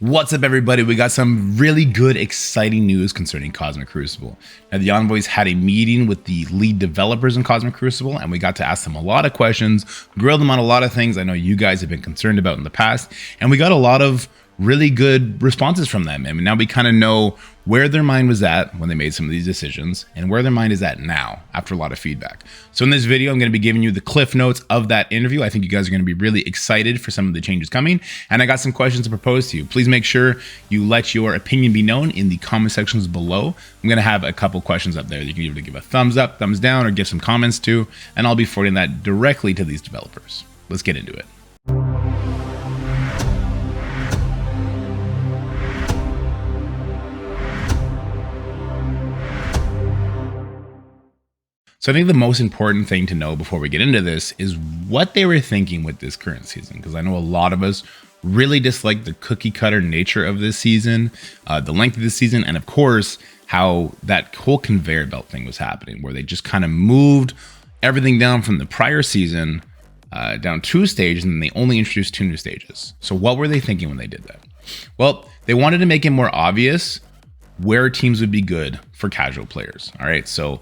What's up, everybody? We got some really good, exciting news concerning Cosmic Crucible. Now, the Envoys had a meeting with the lead developers in Cosmic Crucible, and we got to ask them a lot of questions, grill them on a lot of things I know you guys have been concerned about in the past, and we got a lot of really good responses from them. And now we kind of know where their mind was at when they made some of these decisions and where their mind is at now after a lot of feedback. So in this video, I'm going to be giving you the cliff notes of that interview. I think you guys are going to be really excited for some of the changes coming. And I got some questions to propose to you. Please make sure you let your opinion be known in the comment sections below. I'm going to have a couple questions up there that you can either give a thumbs up, thumbs down, or give some comments to, and I'll be forwarding that directly to these developers. Let's get into it. So I think the most important thing to know before we get into this is what they were thinking with this current season, because I know a lot of us really dislike the cookie cutter nature of this season, the length of this season, and of course, how that whole conveyor belt thing was happening, where they just kind of moved everything down from the prior season down 2 stages, and they only introduced 2 new stages. So what were they thinking when they did that? Well, they wanted to make it more obvious where teams would be good for casual players. All right, so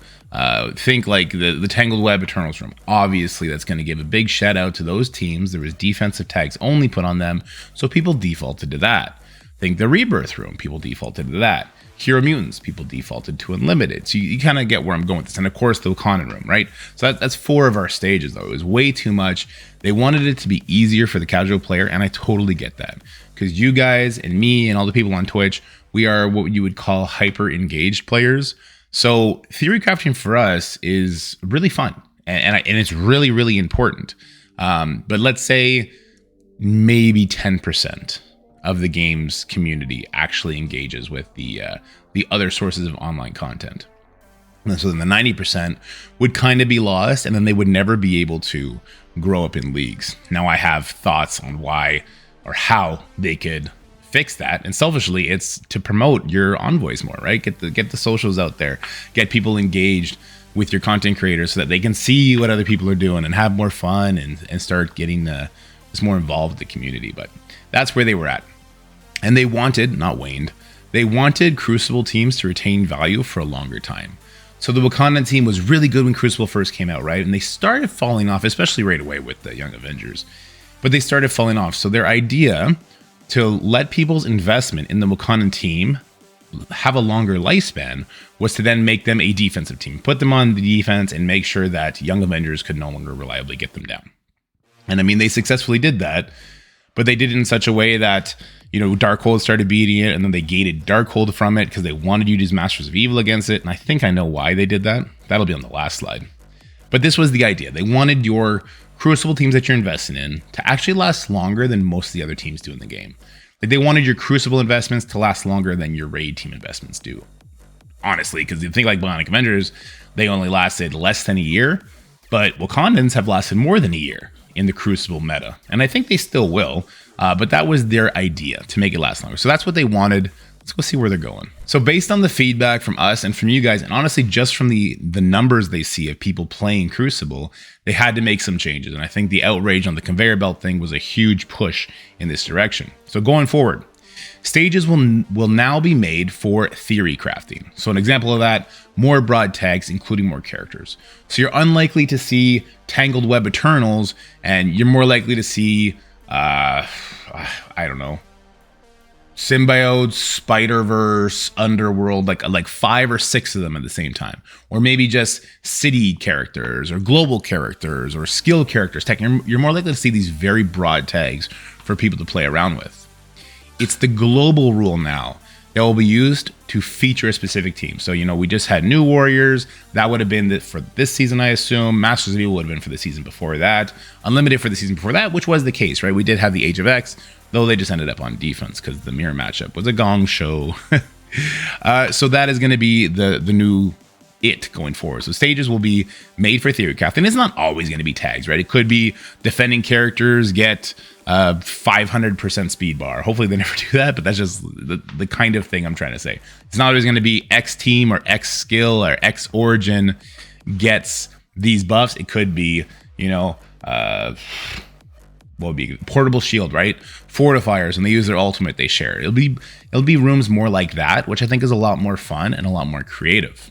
think like the Tangled Web Eternals room. Obviously, that's going to give a big shout out to those teams. There was defensive tags only put on them, so people defaulted to that. Think the Rebirth room, people defaulted to that. Hero Mutants, people defaulted to Unlimited. So you kind of get where I'm going with this. And of course, the Wakandan room, right? So that's 4 of our stages, though. It was way too much. They wanted it to be easier for the casual player, and I totally get that. Because you guys and me and all the people on Twitch, we are what you would call hyper engaged players. So theory crafting for us is really fun, and it's really, really important. But let's say maybe 10% of the game's community actually engages with the other sources of online content. And so then the 90% would kind of be lost, and then they would never be able to grow up in leagues. Now I have thoughts on why or how they could fix that, and selfishly it's to promote your envoys more, right? Get the socials out there, get people engaged with your content creators so that they can see what other people are doing and have more fun and start getting just more involved with the community. But that's where they were at, and they wanted, not waned, they wanted Crucible teams to retain value for a longer time. So the Wakandan team was really good when Crucible first came out, right? And they started falling off, especially right away with the Young Avengers, but they started falling off. So their idea to let people's investment in the Wakandan team have a longer lifespan was to then make them a defensive team, put them on the defense, and make sure that Young Avengers could no longer reliably get them down. And I mean, they successfully did that, but they did it in such a way that, you know, Darkhold started beating it, and then they gated Darkhold from it because they wanted you to use Masters of Evil against it. And I think I know why they did that. That'll be on the last slide. But this was the idea. They wanted your Crucible teams that you're investing in to actually last longer than most of the other teams do in the game. Like, they wanted your Crucible investments to last longer than your Raid team investments do. Honestly, because you think like Bionic Avengers, they only lasted less than a year, but Wakandans have lasted more than a year in the Crucible meta. And I think they still will, but that was their idea, to make it last longer. So that's what they wanted. Let's go see where they're going. So based on the feedback from us and from you guys, and honestly, just from the numbers they see of people playing Crucible, they had to make some changes. And I think the outrage on the conveyor belt thing was a huge push in this direction. So going forward, stages will now be made for theory crafting. So an example of that, more broad tags, including more characters. So you're unlikely to see Tangled Web Eternals, and you're more likely to see, I don't know, Symbiotes, Spider-Verse, Underworld, like 5 or 6 of them at the same time. Or maybe just city characters or global characters or skill characters. You're more likely to see these very broad tags for people to play around with. It's the global rule now that will be used to feature a specific team. So, you know, we just had New Warriors. That would have been for this season, I assume. Masters of Evil would have been for the season before that. Unlimited for the season before that, which was the case, right? We did have the Age of X, though they just ended up on defense because the mirror matchup was a gong show. So that is going to be the new it going forward. So stages will be made for theory craft, and it's not always going to be tags, right? It could be defending characters get 500% speed bar. Hopefully they never do that, but that's just the kind of thing I'm trying to say. It's not always going to be X team or X skill or X origin gets these buffs. It could be, you know, what would be portable shield, right? Fortifiers, and they use their ultimate, they share. It'll be rooms more like that, which I think is a lot more fun and a lot more creative.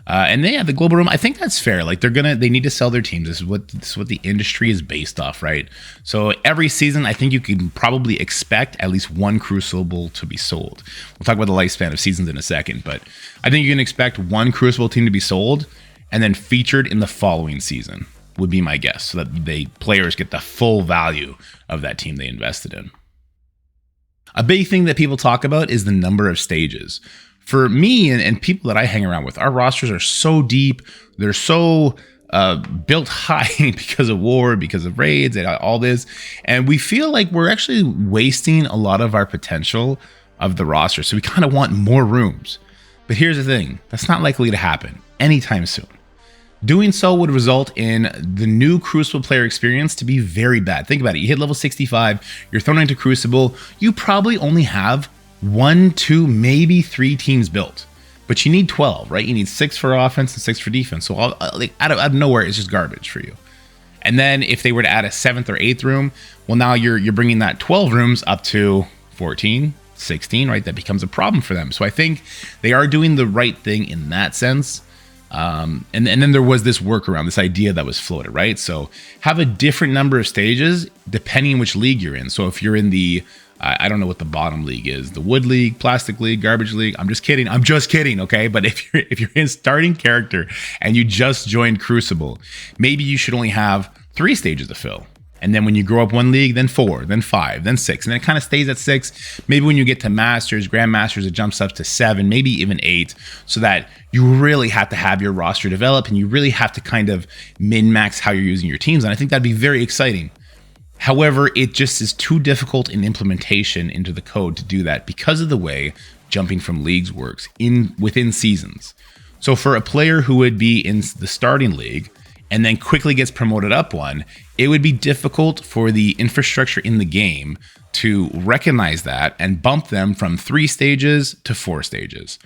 And then, yeah, the global room, I think that's fair. Like they need to sell their teams. This is what the industry is based off, right? So every season, I think you can probably expect at least one Crucible to be sold. We'll talk about the lifespan of seasons in a second, but I think you can expect one Crucible team to be sold and then featured in the following season would be my guess, so that players get the full value of that team they invested in. A big thing that people talk about is the number of stages. For me and people that I hang around with, our rosters are so deep. They're so built high because of war, because of raids, and all this. And we feel like we're actually wasting a lot of our potential of the roster. So we kind of want more rooms. But here's the thing. That's not likely to happen anytime soon. Doing so would result in the new Crucible player experience to be very bad. Think about it. You hit level 65, you're thrown into Crucible. You probably only have 1, 2, maybe 3 teams built, but you need 12, right? You need 6 for offense and 6 for defense. So out of nowhere, it's just garbage for you. And then if they were to add a 7th or 8th room, well, now you're bringing that 12 rooms up to 14, 16, right? That becomes a problem for them. So I think they are doing the right thing in that sense. And then there was this workaround, this idea that was floated, right? So have a different number of stages depending on which league you're in. So if you're in the I don't know what the bottom league is. The wood league, plastic league, garbage league. I'm just kidding. Okay. But if you're in starting character and you just joined Crucible, maybe you should only have 3 stages to fill. And then when you grow up one league, then 4, then 5, then 6. And then it kind of stays at 6. Maybe when you get to Masters, Grandmasters, it jumps up to 7, maybe even 8, so that you really have to have your roster develop and you really have to kind of min-max how you're using your teams. And I think that'd be very exciting. However, it just is too difficult in implementation into the code to do that because of the way jumping from leagues works within seasons. So for a player who would be in the starting league and then quickly gets promoted up one, it would be difficult for the infrastructure in the game to recognize that and bump them from 3 stages to 4 stages.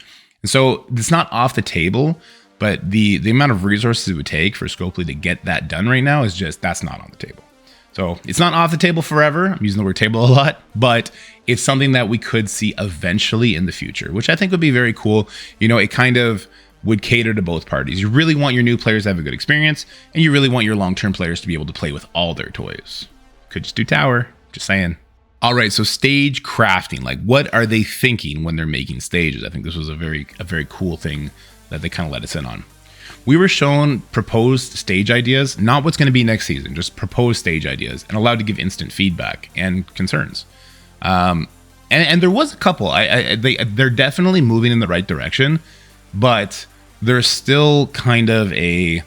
And so it's not off the table, but the amount of resources it would take for Scopely to get that done right now is that's not on the table. So it's not off the table forever. I'm using the word table a lot, but it's something that we could see eventually in the future, which I think would be very cool. You know, it kind of would cater to both parties. You really want your new players to have a good experience, and you really want your long-term players to be able to play with all their toys. Could just do tower, just saying. All right, so stage crafting. Like, what are they thinking when they're making stages? I think this was a very cool thing that they kind of let us in on. We were shown proposed stage ideas, not what's going to be next season, just proposed stage ideas, and allowed to give instant feedback and concerns. And there was a couple. They're definitely moving in the right direction, but there's still kind of a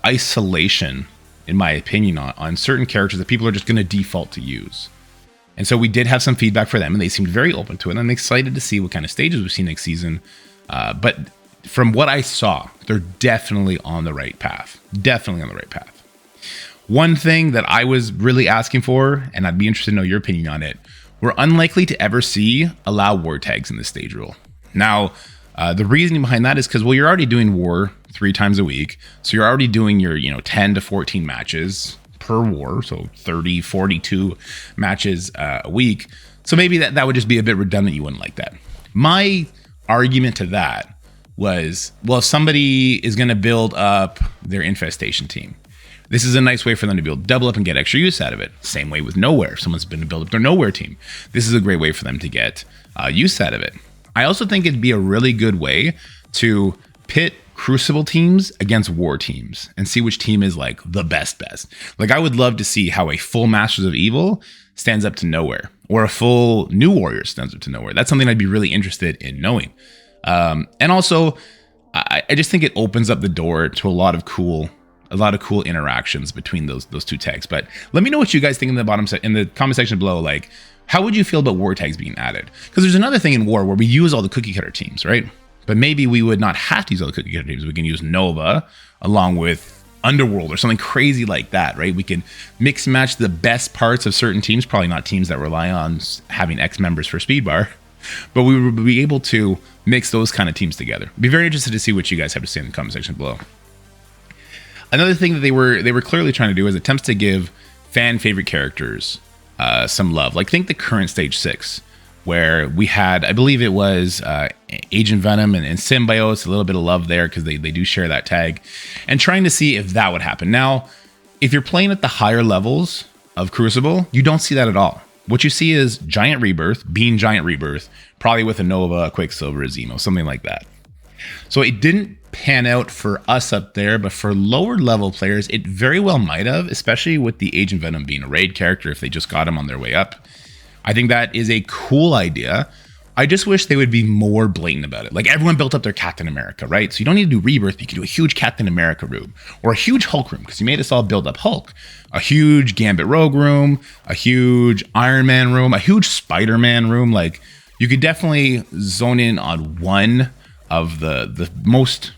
isolation, in my opinion, on certain characters that people are just going to default to use. And so we did have some feedback for them, and they seemed very open to it. And I'm excited to see what kind of stages we see next season. But from what I saw, they're definitely on the right path. Definitely on the right path. One thing that I was really asking for, and I'd be interested to know your opinion on it, we're unlikely to ever see allow war tags in this stage rule. Now, the reasoning behind that is because, well, you're already doing war 3 times a week. So you're already doing your 10 to 14 matches per war. So 30, 42 matches a week. So maybe that would just be a bit redundant. You wouldn't like that. My argument to that was, well, if somebody is going to build up their infestation team, this is a nice way for them to be able to double up and get extra use out of it. Same way with nowhere. If someone's been to build up their nowhere team, this is a great way for them to get use out of it. I also think it'd be a really good way to pit Crucible teams against war teams and see which team is like the best. Like, I would love to see how a full Masters of Evil stands up to nowhere, or a full New Warrior stands up to nowhere. That's something I'd be really interested in knowing. And also, I just think it opens up the door to a lot of cool interactions between those 2 tags. But let me know what you guys think in the comment section below. Like, how would you feel about war tags being added? Because there's another thing in war where we use all the cookie cutter teams, right? But maybe we would not have to use all the cookie cutter teams. We can use Nova along with Underworld or something crazy like that, right? We can mix and match the best parts of certain teams, probably not teams that rely on having X members for speed bar, but we would be able to mix those kind of teams together. Be very interested to see what you guys have to say in the comment section below. Another thing that they were clearly trying to do is attempts to give fan favorite characters some love. Like think the current stage 6, where we had, I believe it was Agent Venom and Symbiotes, a little bit of love there because they do share that tag, and trying to see if that would happen. Now, if you're playing at the higher levels of Crucible, you don't see that at all. What you see is Giant Rebirth being Giant Rebirth, probably with a Nova, a Quicksilver, a Zemo, something like that. So it didn't pan out for us up there, but for lower level players, it very well might have, especially with the Agent Venom being a raid character if they just got him on their way up. I think that is a cool idea. I just wish they would be more blatant about it. Like everyone built up their Captain America, right? So you don't need to do Rebirth. You can do a huge Captain America room or a huge Hulk room because you made us all build up Hulk. A huge Gambit Rogue room, a huge Iron Man room, a huge Spider-Man room. Like you could definitely zone in on one of the most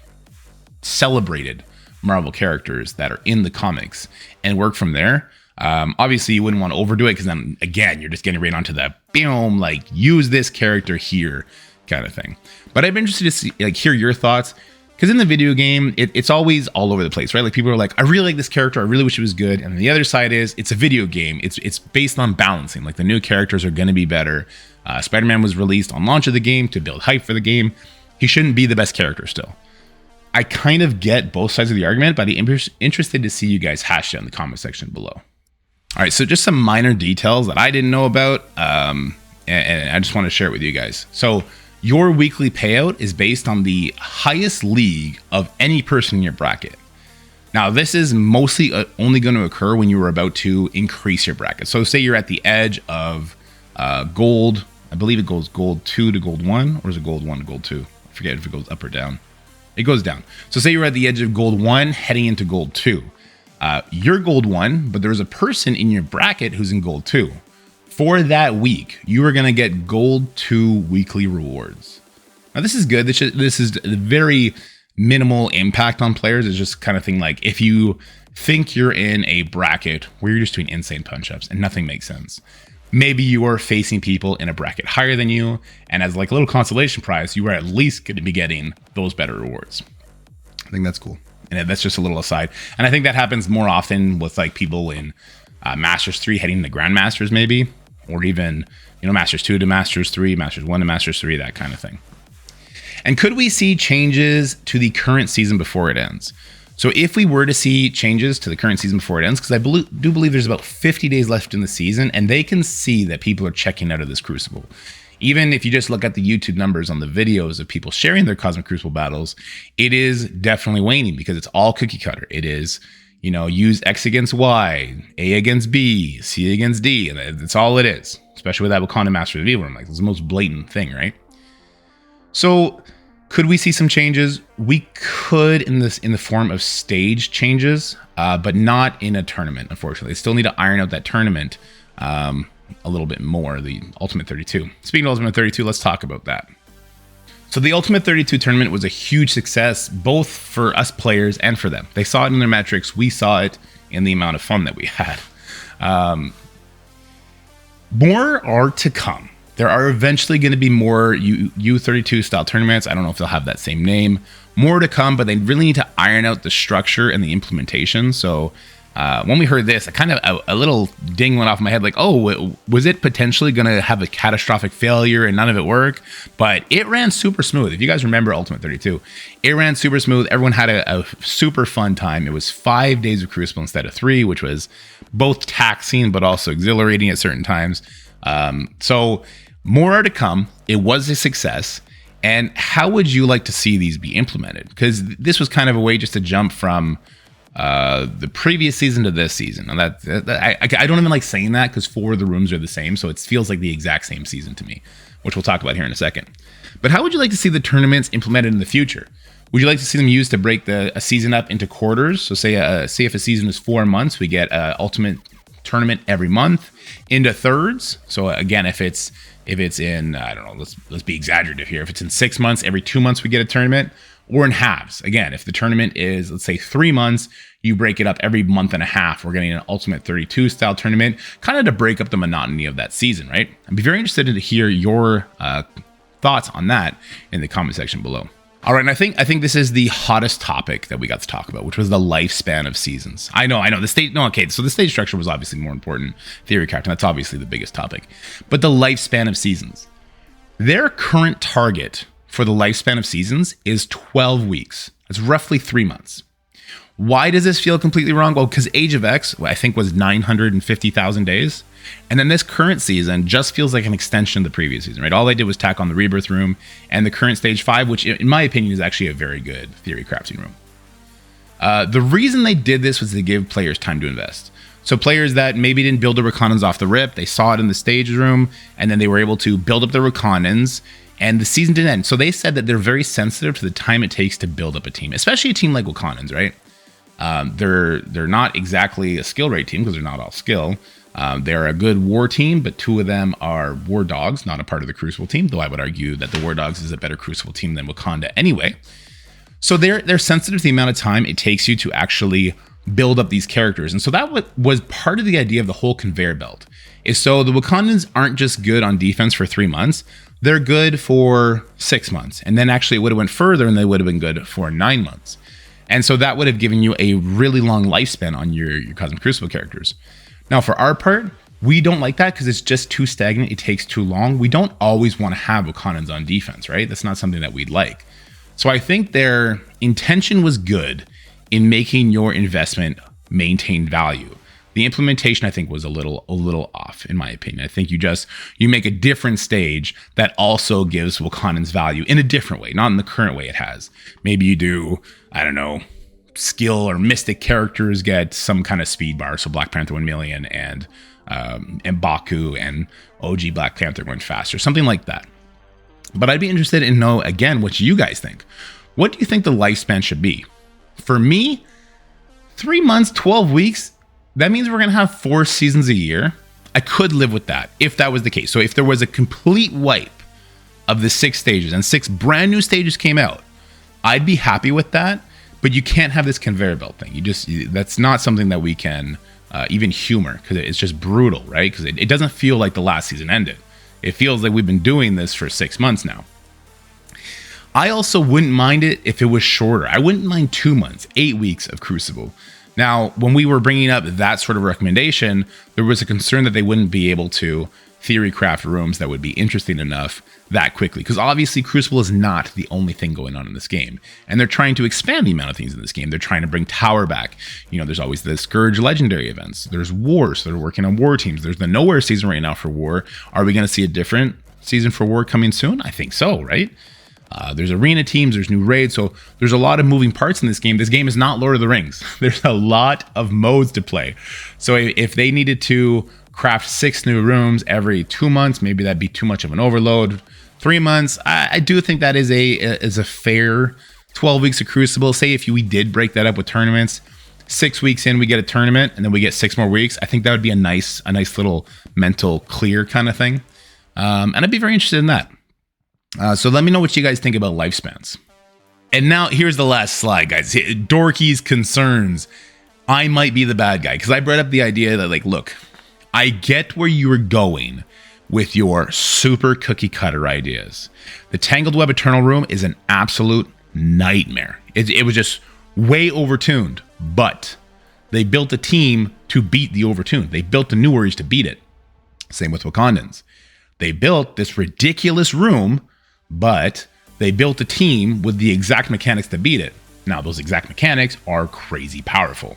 celebrated Marvel characters that are in the comics and work from there. Obviously you wouldn't want to overdo it because then again you're just getting right onto the boom, like use this character here kind of thing. But I'd be interested to see, like, hear your thoughts, because in the video game it's always all over the place, right? Like people are like, I really like this character, I really wish it was good, and the other side is it's a video game, it's based on balancing. Like the new characters are going to be better. Spider-Man was released on launch of the game to build hype for the game. He shouldn't be the best character still. I kind of get both sides of the argument, but I'm interested to see you guys hash it in the comment section below. All right, so just some minor details that I didn't know about, and I just want to share it with you guys. So your weekly payout is based on the highest league of any person in your bracket. Now, this is mostly only going to occur when you are about to increase your bracket. So say you're at the edge of gold. I believe it goes gold 2 to gold 1, or is it gold 1 to gold 2? I forget if it goes up or down. It goes down. So say you're at the edge of gold 1 heading into gold 2. You're gold 1, but there's a person in your bracket who's in gold 2. For that week, you are going to get gold 2 weekly rewards. Now, this is good. This is a very minimal impact on players. It's just kind of thing like if you think you're in a bracket where you're just doing insane punch-ups and nothing makes sense, maybe you are facing people in a bracket higher than you, and as like a little consolation prize, you are at least going to be getting those better rewards. I think that's cool. And that's just a little aside. And I think that happens more often with like people in Masters 3 heading to Grandmasters maybe, or even, you know, Masters 2 to Masters 3, Masters 1 to Masters 3, that kind of thing. And could we see changes to the current season before it ends? So if we were to see changes to the current season before it ends, because I do believe there's about 50 days left in the season, and they can see that people are checking out of this Crucible. Even if you just look at the YouTube numbers on the videos of people sharing their Cosmic Crucible battles, it is definitely waning because it's all cookie cutter. It is, you know, use X against Y, A against B, C against D, and that's all it is. Especially with that Wakanda Master of Evil, I'm like, it's the most blatant thing, right? So could we see some changes? We could in the form of stage changes, but not in a tournament, unfortunately. They still need to iron out that tournament a little bit more, the Ultimate 32. Speaking of Ultimate 32, let's talk about that. So the Ultimate 32 tournament was a huge success, both for us players and for them. They saw it in their metrics. We saw it in the amount of fun that we had. More are to come. There are eventually going to be more U32 style tournaments. I don't know if they'll have that same name. More to come, but they really need to iron out the structure and the implementation. So when we heard this, a little ding went off my head, like, oh, was it potentially going to have a catastrophic failure and none of it work? But it ran super smooth. If you guys remember Ultimate 32, it ran super smooth. Everyone had a super fun time. It was 5 days of Crucible instead of 3, which was both taxing but also exhilarating at certain times. So more are to come. It was a success. And how would you like to see these be implemented? Because this was kind of a way just to jump from the previous season to this season. And I don't even like saying that because 4 of the rooms are the same. So it feels like the exact same season to me, which we'll talk about here in a second. But how would you like to see the tournaments implemented in the future? Would you like to see them used to break a season up into quarters? So say if a season is 4 months, we get an ultimate tournament every month, into thirds. So again, if it's in, I don't know, let's be exaggerative here. If it's in 6 months, every 2 months we get a tournament, or in halves. Again, if the tournament is, let's say 3 months, you break it up every month and a half. We're getting an Ultimate 32 style tournament, kind of to break up the monotony of that season, right? I'd be very interested to hear your thoughts on that in the comment section below. All right, and I think this is the hottest topic that we got to talk about, which was the lifespan of seasons. I know. The stage. No, okay. So the stage structure was obviously more important. Theory craft, and that's obviously the biggest topic. But the lifespan of seasons. Their current target for the lifespan of seasons is 12 weeks. That's roughly 3 months. Why does this feel completely wrong? Well, because Age of X, I think, was 950,000 days. And then this current season just feels like an extension of the previous season, right? All they did was tack on the Rebirth Room and the current Stage 5, which in my opinion is actually a very good theory crafting room. The reason they did this was to give players time to invest. So players that maybe didn't build their Wakandans off the rip, they saw it in the stage room, and then they were able to build up their Wakandans, and the season didn't end. So they said that they're very sensitive to the time it takes to build up a team, especially a team like Wakandans, right? They're not exactly a skill rate team because they're not all skill. They're a good war team, but 2 of them are war dogs, not a part of the Crucible team, though I would argue that the war dogs is a better Crucible team than Wakanda anyway. So they're sensitive to the amount of time it takes you to actually build up these characters. And so that was part of the idea of the whole conveyor belt, is so the Wakandans aren't just good on defense for 3 months, they're good for 6 months. And then actually it would have went further and they would have been good for 9 months. And so that would have given you a really long lifespan on your Cosmic Crucible characters. Now, for our part, we don't like that because it's just too stagnant. It takes too long. We don't always want to have Wakandans on defense, right? That's not something that we'd like. So I think their intention was good in making your investment maintain value. The implementation, I think, was a little off, in my opinion. I think you make a different stage that also gives Wakandans value in a different way, not in the current way it has. Maybe you do, I don't know, skill or mystic characters get some kind of speed bar. So Black Panther 1 million and Baku and OG Black Panther went faster, something like that. But I'd be interested in know again what you guys think. What do you think the lifespan should be? For me, 3 months, 12 weeks. That means we're going to have 4 seasons a year. I could live with that if that was the case. So if there was a complete wipe of the 6 stages and 6 brand new stages came out, I'd be happy with that. But you can't have this conveyor belt thing. That's not something that we can even humor, because it's just brutal, right? Because it doesn't feel like the last season ended. It feels like we've been doing this for 6 months now. I also wouldn't mind it if it was shorter. I wouldn't mind 2 months, 8 weeks of Crucible. Now, when we were bringing up that sort of recommendation, there was a concern that they wouldn't be able to theory craft rooms that would be interesting enough that quickly. Because obviously Crucible is not the only thing going on in this game. And they're trying to expand the amount of things in this game. They're trying to bring Tower back. You know, there's always the Scourge legendary events. There's War, so they're working on War teams. There's the Nowhere season right now for War. Are we going to see a different season for War coming soon? I think so, right? There's arena teams, there's new raids, so there's a lot of moving parts in this game. This game is not Lord of the Rings. There's a lot of modes to play. So if they needed to craft 6 new rooms every 2 months, maybe that'd be too much of an overload. 3 months, I do think that is a fair 12 weeks of Crucible. Say if we did break that up with tournaments, 6 weeks in we get a tournament, and then we get 6 more weeks. I think that would be a nice little mental clear kind of thing. And I'd be very interested in that. So let me know what you guys think about lifespans. And now here's the last slide, guys. Dorky's concerns. I might be the bad guy because I brought up the idea that, like, look, I get where you were going with your super cookie cutter ideas. The Tangled Web Eternal Room is an absolute nightmare. It was just way overtuned, but they built a team to beat the overtuned. They built the New Warriors to beat it. Same with Wakandans. They built this ridiculous room, but they built a team with the exact mechanics to beat it. Now, those exact mechanics are crazy powerful.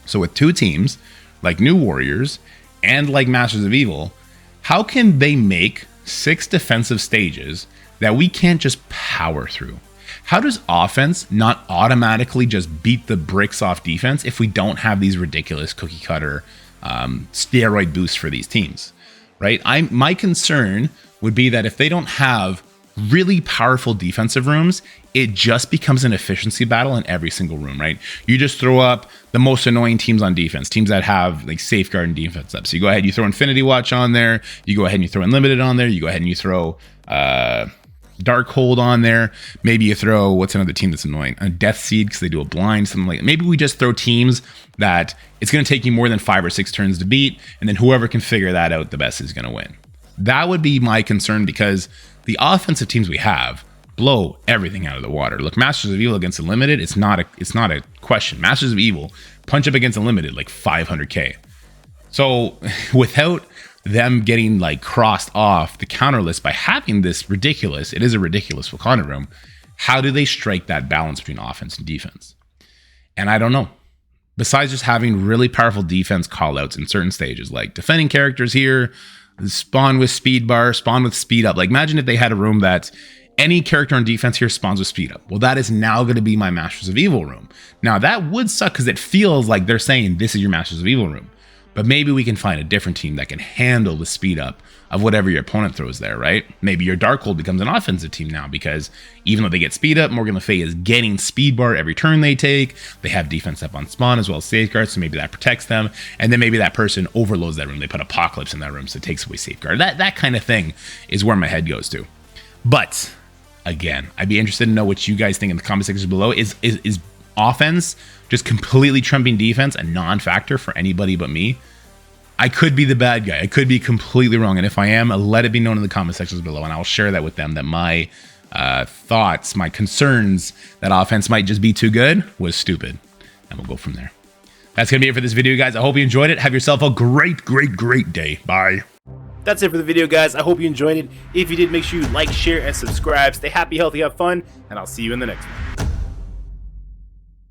So with 2 teams, like New Warriors and like Masters of Evil, how can they make 6 defensive stages that we can't just power through? How does offense not automatically just beat the bricks off defense if we don't have these ridiculous cookie cutter steroid boosts for these teams, right? My concern would be that if they don't have really powerful defensive rooms, it just becomes an efficiency battle in every single room, right? You just throw up the most annoying teams on defense, teams that have like safeguard and defense up. So you go ahead, you throw Infinity Watch on there, you go ahead and you throw Unlimited on there, you go ahead and you throw Darkhold on there. Maybe you throw, what's another team that's annoying? Death Seed, because they do a blind, something like that. Maybe we just throw teams that it's going to take you more than 5 or 6 turns to beat, and then whoever can figure that out the best is going to win. That would be my concern, because the offensive teams we have, blow everything out of the water. Look, Masters of Evil against Unlimited, it's not a question. Masters of Evil punch up against Unlimited like 500k. So without them getting like crossed off the counter list by having this ridiculous, it is a ridiculous Wakanda room, how do they strike that balance between offense and defense? And I don't know. Besides just having really powerful defense callouts in certain stages, like defending characters here, spawn with speed bar, spawn with speed up. Like imagine if they had a room that any character on defense here spawns with speed up. Well, that is now going to be my Masters of Evil room. Now that would suck because it feels like they're saying this is your Masters of Evil room. But maybe we can find a different team that can handle the speed up of whatever your opponent throws there, right? Maybe your Darkhold becomes an offensive team now because even though they get speed up, Morgan Le Fay is getting speed bar every turn they take. They have defense up on spawn as well as safeguard, so maybe that protects them. And then maybe that person overloads that room. They put Apocalypse in that room, so it takes away safeguard. That kind of thing is where my head goes to. But again, I'd be interested to know what you guys think in the comment section below. Is offense just completely trumping defense a non-factor for anybody but me? I could be the bad guy. I could be completely wrong. And if I am, let it be known in the comment sections below, and I'll share that with them, that my thoughts, my concerns that offense might just be too good was stupid. And we'll go from there. That's going to be it for this video, guys. I hope you enjoyed it. Have yourself a great, great, great day. Bye. That's it for the video, guys. I hope you enjoyed it. If you did, make sure you like, share, and subscribe. Stay happy, healthy, have fun, and I'll see you in the next one.